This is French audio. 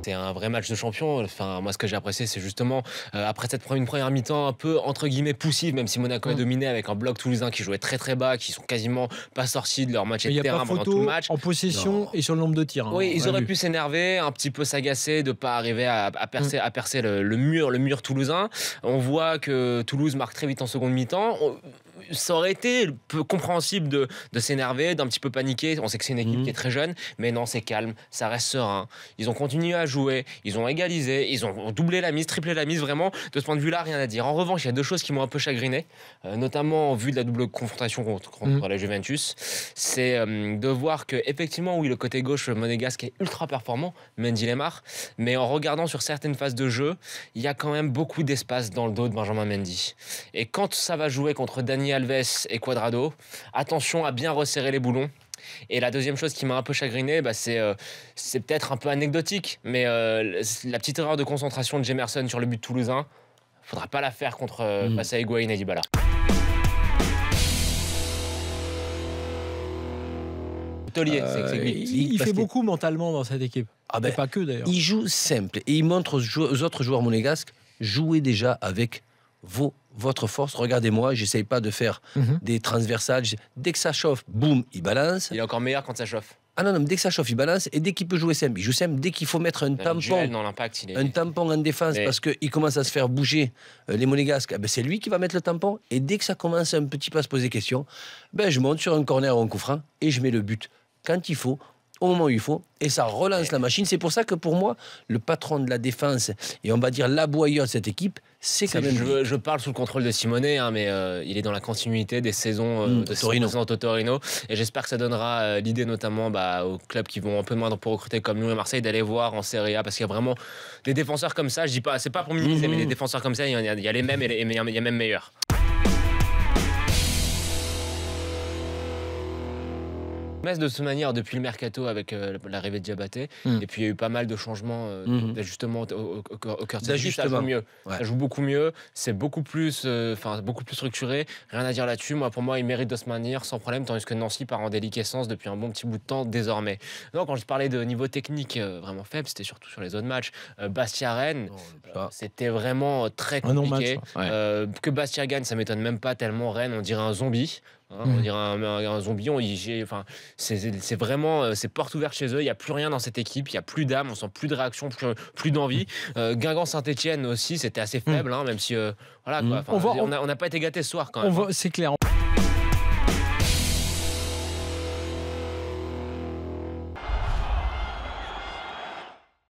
C'est un vrai match de champion. Enfin, moi, ce que j'ai apprécié, c'est justement, après une première mi-temps un peu, entre guillemets, poussive, même si Monaco a dominé avec un bloc toulousain qui jouait très très bas, qui sont quasiment pas sortis de leur match de terrain pendant tout le match. En possession et sur le nombre de tirs. Hein, oui, ils auraient pu s'énerver, un petit peu s'agacer de ne pas arriver à percer le mur toulousain. On voit que Toulouse marque très vite en seconde mi-temps. Ça aurait été peu compréhensible de s'énerver, d'un petit peu paniquer. On sait que c'est une équipe qui est très jeune, mais non, c'est calme, ça reste serein. Ils ont continué à jouer, ils ont égalisé, ils ont doublé la mise, triplé la mise, vraiment. De ce point de vue-là, rien à dire. En revanche, il y a deux choses qui m'ont un peu chagriné, notamment en vue de la double confrontation contre la Juventus. C'est de voir que, effectivement, oui, le côté gauche monégasque est ultra performant, Mendy Lemar, mais en regardant sur certaines phases de jeu, il y a quand même beaucoup d'espace dans le dos de Benjamin Mendy. Et quand ça va jouer contre Dani Alves et Cuadrado, attention à bien resserrer les boulons. Et la deuxième chose qui m'a un peu chagriné, c'est peut-être un peu anecdotique, mais la petite erreur de concentration de Jemerson sur le but toulousain, faudra pas la faire face à Higuaín et Dybala. Il fait beaucoup mentalement dans cette équipe. Et pas que d'ailleurs. Il joue simple et il montre aux autres joueurs monégasques, jouez déjà avec votre force. Regardez-moi, j'essaye pas de faire des transversales. Dès que ça chauffe, boum, il balance. Il est encore meilleur quand ça chauffe. Ah non, dès que ça chauffe, il balance. Et dès qu'il peut jouer simple, il joue simple. Dès qu'il faut mettre un tampon, tampon en défense, parce qu'il commence à se faire bouger les monégasques, c'est lui qui va mettre le tampon. Et dès que ça commence un petit peu à se poser question, je monte sur un corner ou un coup franc et je mets le but quand il faut, au moment où il faut, et ça relance la machine. C'est pour ça que pour moi, le patron de la défense, et on va dire l'aboyeur de cette équipe, c'est quand même... Je parle sous le contrôle de Simonet, mais il est dans la continuité des saisons de Torino. Et j'espère que ça donnera l'idée notamment aux clubs qui vont un peu moins pour recruter comme Lyon et Marseille d'aller voir en Serie A, parce qu'il y a vraiment des défenseurs comme ça. Je dis pas, c'est pas pour minimiser, mais des défenseurs comme ça, il y a les mêmes et il y a même meilleurs. Metz de toute manière depuis le mercato avec l'arrivée de Diabaté et puis il y a eu pas mal de changements d'ajustements au cœur de cette équipe. Ça joue mieux, ça joue beaucoup mieux, c'est beaucoup plus structuré, rien à dire là-dessus. Pour moi il mérite de se maintenir sans problème, tandis que Nancy part en déliquescence depuis un bon petit bout de temps désormais. Donc quand je parlais de niveau technique vraiment faible, c'était surtout sur les autres matchs. Bastia-Rennes, c'était vraiment très compliqué. Que Bastia gagne, ça m'étonne même pas tellement. Rennes, on dirait un zombie. On dirait un zombie. C'est vraiment porte ouverte chez eux. Il n'y a plus rien dans cette équipe. Il n'y a plus d'âme. On sent plus de réaction, plus d'envie. Guingamp-Saint-Etienne aussi, c'était assez faible, même si on n'a pas été gâtés ce soir quand même. C'est clair.